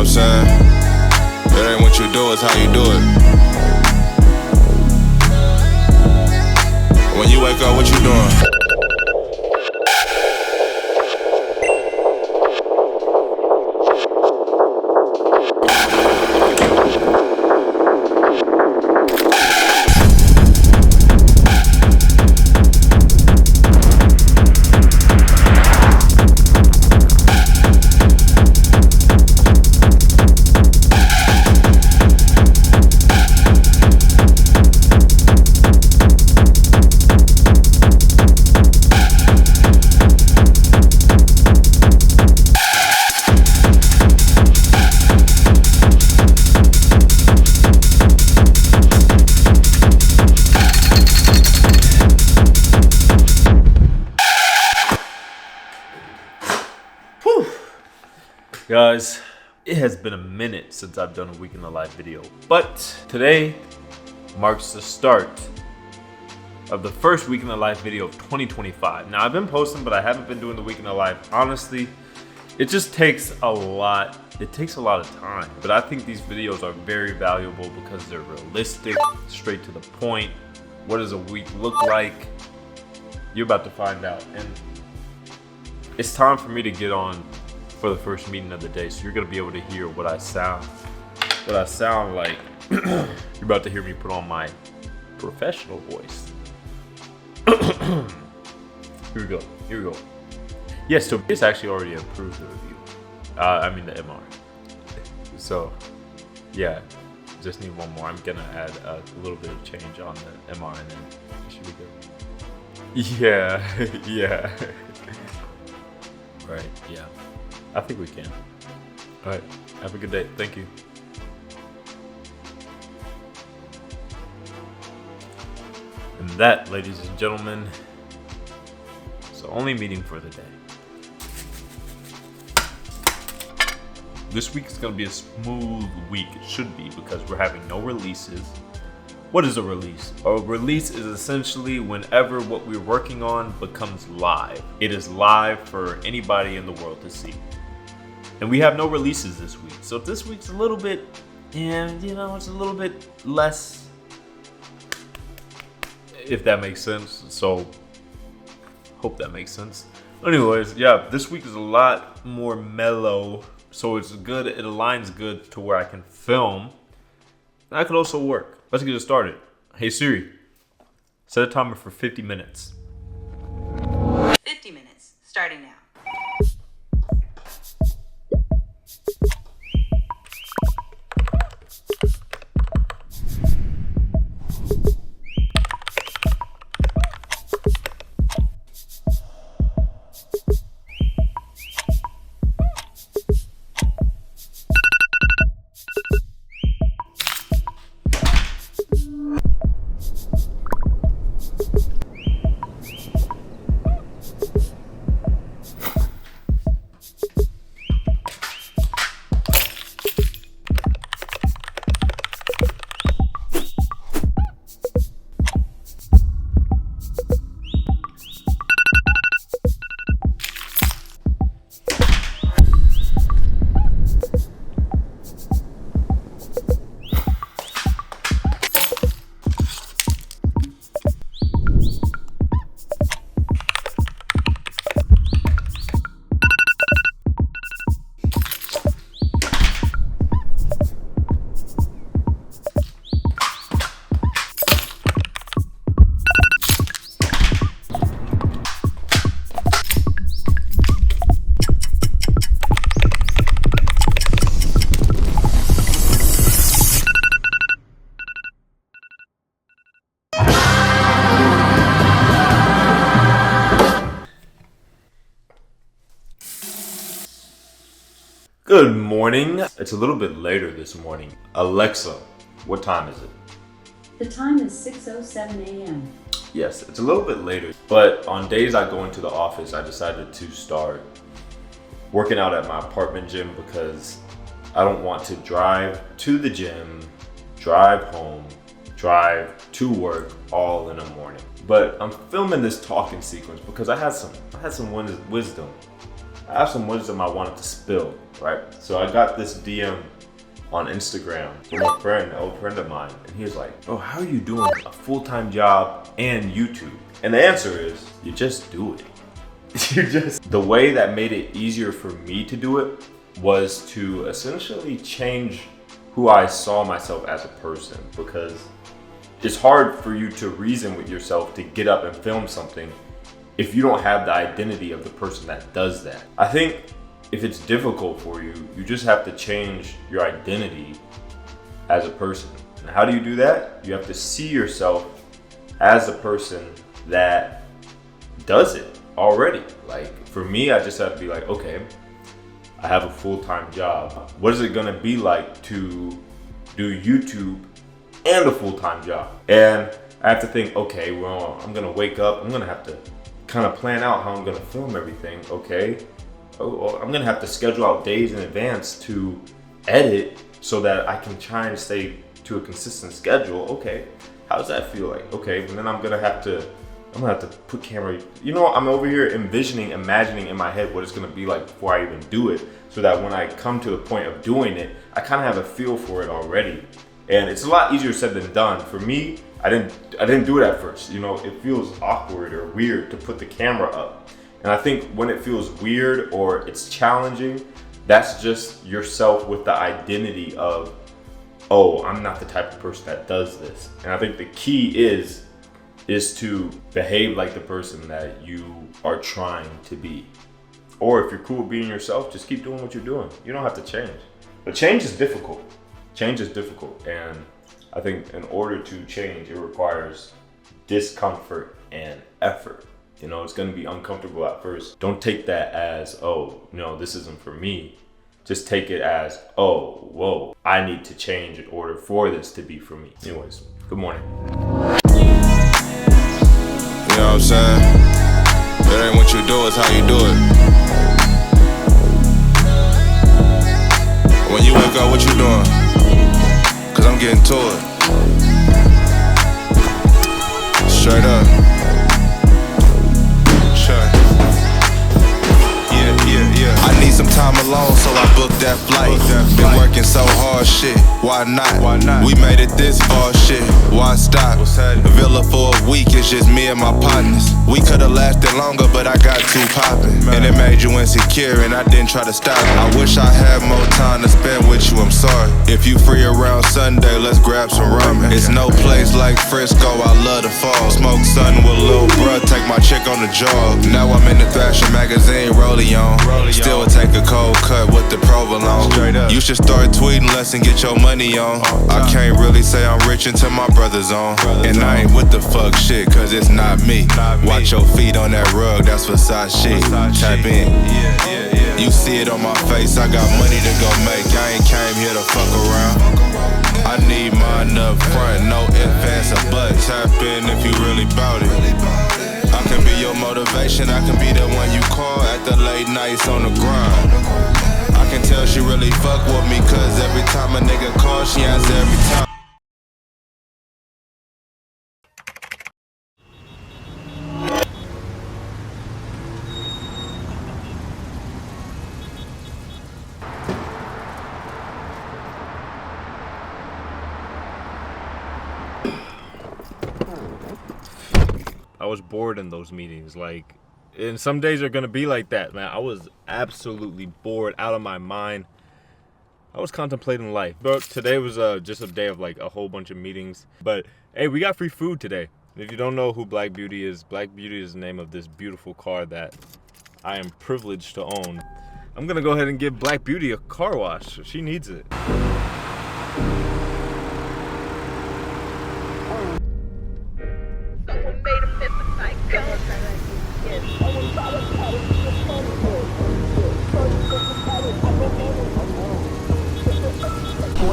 I'm saying? It ain't what you do, it's how you do it. When you wake up, what you doing? Guys, it has been a minute since I've done a Week in the Life video, but today marks the start of the first Week in the Life video of 2025. Now, I've been posting, but I haven't been doing the Week in the Life. Honestly, it just takes a lot. It takes a lot of time, but I think these videos are very valuable because they're realistic, straight to the point. What does a week look like? You're about to find out, and it's time for me to get on for the first meeting of the day, so you're gonna be able to hear what I sound like. You're about to hear me put on my professional voice. Here we go. Yes, so it's actually already approved the review. I mean the MR. So yeah, just need one more. I'm gonna add a little bit of change on the MR and then it should be good. Yeah. Right, yeah. I think we can. All right, have a good day. Thank you. And that, ladies and gentlemen, is the only meeting for the day. This week is going to be a smooth week. It should be, because we're having no releases. What is a release? A release is essentially whenever what we're working on becomes live. It is live for anybody in the world to see. And we have no releases this week. So this week's a little bit, it's a little bit less, if that makes sense. So, hope that makes sense. Anyways, yeah, this week is a lot more mellow. So it's good, it aligns good to where I can film. And I could also work. Let's get it started. Hey Siri, set a timer for 50 minutes. 50 minutes, starting now. Good morning. It's a little bit later this morning. Alexa, what time is it? The time is 6:07 a.m. Yes, it's a little bit later, but on days I go into the office, I decided to start working out at my apartment gym because I don't want to drive to the gym, drive home, drive to work all in the morning. But I'm filming this talking sequence because I had some wisdom I have some wisdom I wanted to spill, right? So I got this DM on Instagram from a friend, an old friend of mine, and he was like, "Oh, how are you doing a full-time job and YouTube?" And the answer is, you just do it. The way that made it easier for me to do it was to essentially change who I saw myself as a person, because it's hard for you to reason with yourself to get up and film something if you don't have the identity of the person that does that. I think if it's difficult for you, you just have to change your identity as a person. And how do you do that? You have to see yourself as a person that does it already. Like for me, I just have to be like, okay, I have a full-time job. What is it gonna be like to do YouTube and a full-time job? And I have to think, okay, well, I'm gonna wake up, I'm gonna have to kind of plan out how I'm gonna film everything, okay? I'm gonna have to schedule out days in advance to edit so that I can try and stay to a consistent schedule. Okay, how does that feel like? Okay, and then I'm gonna have to put camera, I'm over here imagining in my head what it's gonna be like before I even do it, so that when I come to the point of doing it, I kind of have a feel for it already. And it's a lot easier said than done. For me, I didn't do it at first. It feels awkward or weird to put the camera up. And I think when it feels weird or it's challenging, that's just yourself with the identity of, oh, I'm not the type of person that does this. And I think the key is to behave like the person that you are trying to be. Or if you're cool with being yourself, just keep doing what you're doing. You don't have to change. But change is difficult. Change is difficult. And I think in order to change, it requires discomfort and effort. It's gonna be uncomfortable at first. Don't take that as, oh, no, this isn't for me. Just take it as, oh, whoa, I need to change in order for this to be for me. Anyways, good morning. You know what I'm saying? It ain't what you do, it's how you do it. When you wake up, what you doing? Cause I'm getting to it. Straight up. Yeah. I need some time alone, so I booked that flight. Been working so hard, shit. Why not? We made it this far, shit. Why stop? Villa for a week, it's just me and my partners. We could've lasted longer, but I got too poppin'. And it made you insecure, and I didn't try to stop it. I wish I had more time to spend with you, I'm sorry. If you free around Sunday, let's grab some ramen. It's no place like Frisco, I love the fall. Smoke something with Lil' Bruh, take my chick on the jog. Now I'm in the Thrasher magazine, rolling on. Still take a cold cut with the provolone. You should start tweeting less and get your money on. I can't really say I'm rich until my brother's on. And I ain't with the fuck shit, cause it's not me. Watch your feet on that rug, that's Versace. Tap in. You see it on my face, I got money to go make. I ain't came here to fuck around. I need mine up front, no ifs, ands, or buts. Tap in if you really bout it. I can be your motivation, I can be the one you call at the late nights on the grind. I can tell she really fuck with me, cause every time a nigga calls, she answer every time. I was bored in those meetings, and some days are gonna be like that, man. I was absolutely bored out of my mind. I was contemplating life. But today was just a day of a whole bunch of meetings. But hey, we got free food today. If you don't know who Black Beauty is the name of this beautiful car that I am privileged to own. I'm gonna go ahead and give Black Beauty a car wash. She needs it.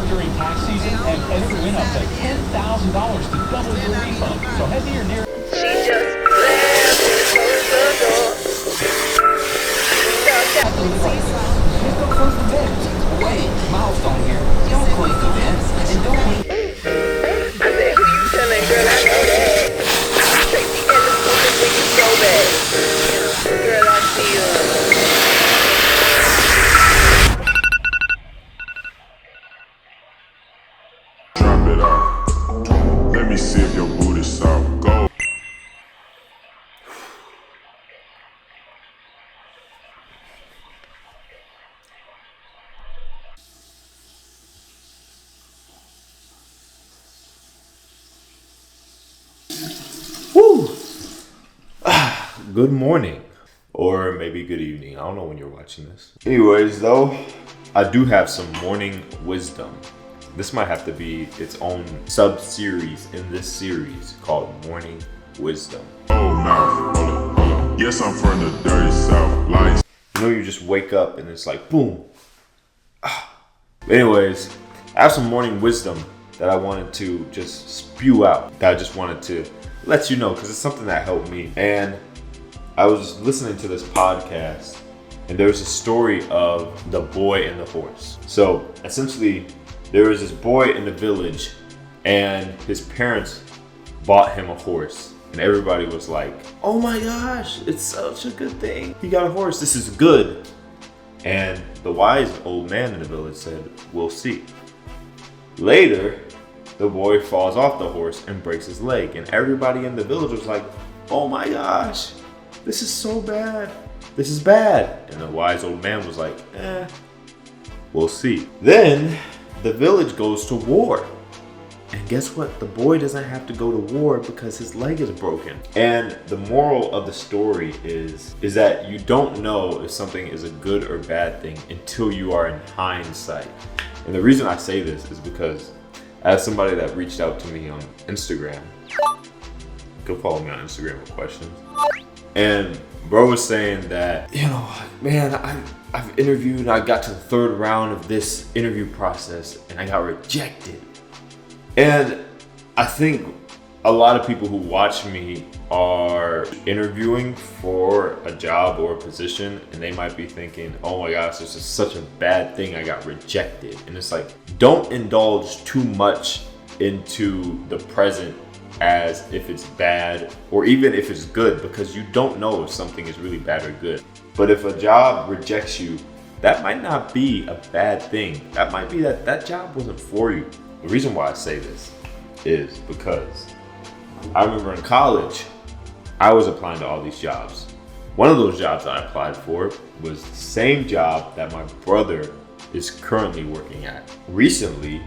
During tax season and enter in up to $10,000 to double your refund. So head to your nearest. She just grabbed and closed the door. Just don't close the vent. Wait, milestone here. Don't close the vent. And don't wait. I said, who you telling, girl? I know that. Tracy Ellis, when you go back. Girl, I see you. me see if your booty's soft. Go. Woo! Good morning. Or maybe good evening. I don't know when you're watching this. Anyways, though, I do have some morning wisdom. This might have to be its own sub-series in this series called Morning Wisdom. Oh, nah, hold up. Yes, I'm from the dirty South. Lights. You know, you just wake up and it's like, boom. Anyways, I have some morning wisdom that I wanted to just spew out. That I just wanted to let you know because it's something that helped me. And I was listening to this podcast and there was a story of the boy and the horse. So essentially, there was this boy in the village and his parents bought him a horse. And everybody was like, oh my gosh, it's such a good thing. He got a horse, this is good. And the wise old man in the village said, we'll see. Later, the boy falls off the horse and breaks his leg. And everybody in the village was like, oh my gosh, this is so bad. This is bad. And the wise old man was like, we'll see. Then the village goes to war. And guess what? The boy doesn't have to go to war because his leg is broken. And the moral of the story is that you don't know if something is a good or bad thing until you are in hindsight. And the reason I say this is because I have somebody that reached out to me on Instagram. Go follow me on Instagram with questions. And bro was saying that, you know, man, I've interviewed and I got to the third round of this interview process and I got rejected. And I think a lot of people who watch me are interviewing for a job or a position and they might be thinking, oh my gosh, this is such a bad thing, I got rejected. And it's like, don't indulge too much into the present as if it's bad or even if it's good, because you don't know if something is really bad or good. But if a job rejects you, that might not be a bad thing. That might be that job wasn't for you. The reason why I say this is because I remember in college, I was applying to all these jobs. One of those jobs I applied for was the same job that my brother is currently working at. Recently,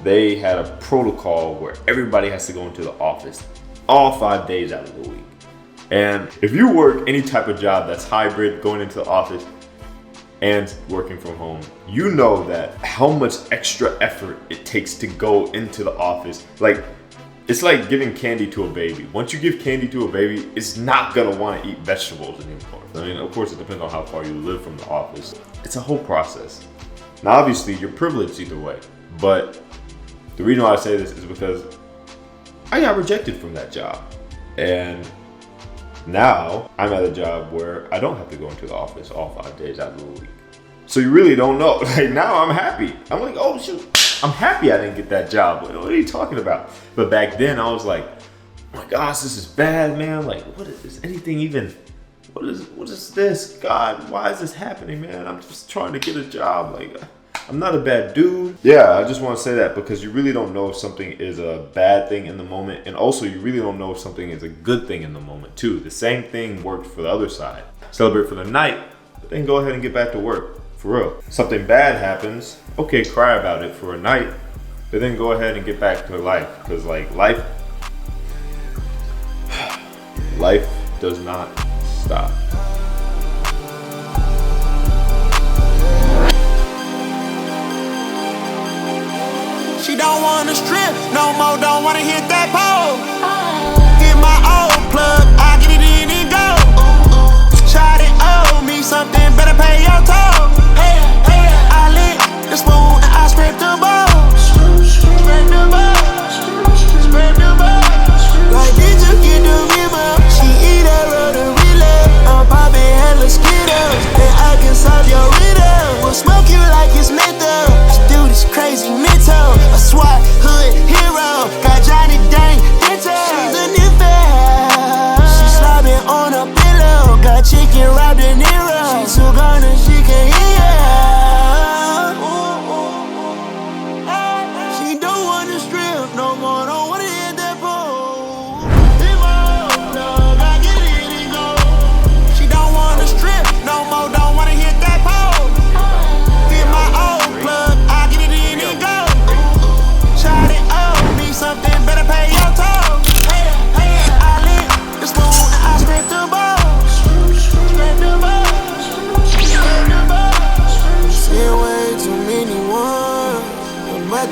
they had a protocol where everybody has to go into the office all 5 days out of the week. And if you work any type of job that's hybrid, going into the office and working from home, you know that how much extra effort it takes to go into the office. Like, it's like giving candy to a baby. Once you give candy to a baby, it's not gonna want to eat vegetables anymore. I mean, of course, it depends on how far you live from the office. It's a whole process. Now, obviously, you're privileged either way, but the reason why I say this is because I got rejected from that job. And now I'm at a job where I don't have to go into the office all 5 days out of the week. So you really don't know. Like, now I'm happy. I'm like, oh shoot, I'm happy I didn't get that job. What are you talking about? But back then I was like, oh my gosh, this is bad, man. Like, what is anything even? What is this? God, why is this happening, man? I'm just trying to get a job. Like, I'm not a bad dude. Yeah, I just want to say that because you really don't know if something is a bad thing in the moment. And also you really don't know if something is a good thing in the moment too. The same thing worked for the other side. Celebrate for the night, but then go ahead and get back to work. For real. Something bad happens, okay, cry about it for a night, but then go ahead and get back to life. Because like life does not stop. She don't wanna strip no more, don't wanna hit that pole. Get my old plug, I get it in and go. Try to owe me something, better pay your toll. I lick the spoon and I scrape the bowl. Scrape the bowl, scrape the bowl. Like, did you get the river? She eat a roll of relay. I'm popping hella Skittles, and I can solve your riddle. We'll smoke you like it's menthol. This dude is crazy mental. A SWAT hood hero, got Johnny Dang dental. She's a new fan.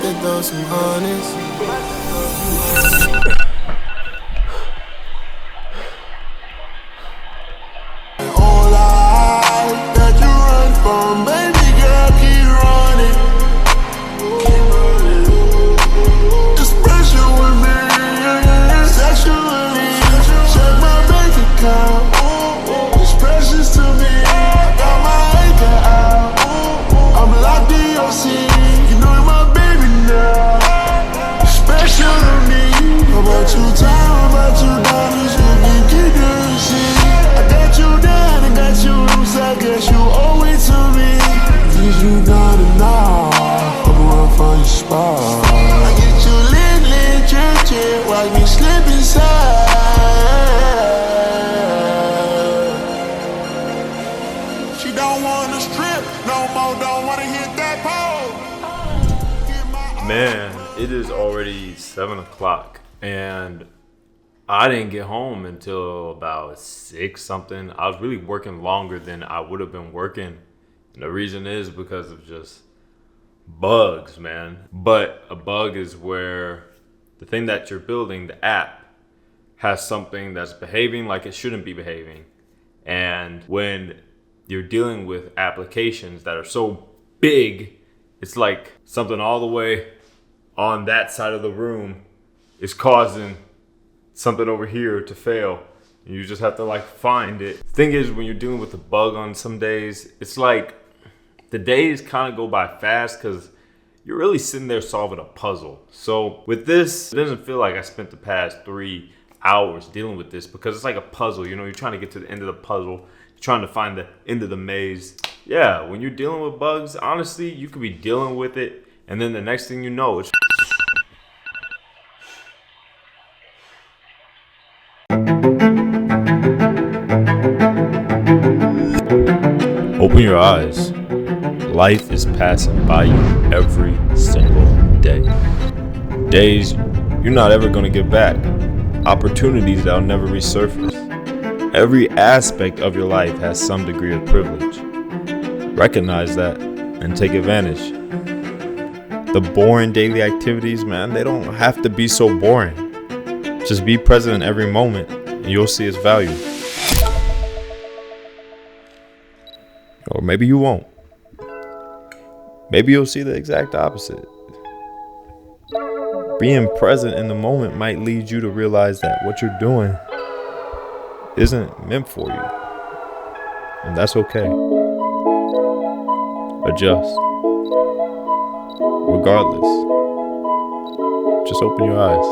to throw some honest. All I that you run from, baby girl, keep running. It's pressure with me, sexually. Check my bank account, it's precious to me. I got my anchor out, I'm locked in your scene. You know you're my baby now, special to me. How about you time, how about you dollars, you can keep the receipt. I got you down, I got you loose, I guess you owe it to me. Cause you gotta know, I'm gonna find your spot. I get you lit, drip, watch me slip inside. She don't wanna strip no more, don't wanna hit that pole. Man, it is already 7 o'clock and I didn't get home until about 6 something. I was really working longer than I would have been working. And the reason is because of just bugs, man. But a bug is where the thing that you're building, the app, has something that's behaving like it shouldn't be behaving. And when you're dealing with applications that are so big, it's like something all the way on that side of the room is causing something over here to fail. And you just have to like find it. The thing is, when you're dealing with a bug on some days, it's like the days kind of go by fast because you're really sitting there solving a puzzle. So with this, it doesn't feel like I spent the past 3 hours dealing with this because it's like a puzzle. You know, you're trying to get to the end of the puzzle. You're trying to find the end of the maze. Yeah, when you're dealing with bugs, honestly, you could be dealing with it and then the next thing you know, it's open your eyes. Life is passing by you every single day. Days you're not ever going to get back. Opportunities that'll never resurface. Every aspect of your life has some degree of privilege. Recognize that and take advantage. The boring daily activities, man, they don't have to be so boring. Just be present in every moment and you'll see its value. Or maybe you won't. Maybe you'll see the exact opposite. Being present in the moment might lead you to realize that what you're doing isn't meant for you. And that's okay. Adjust. Regardless, just open your eyes.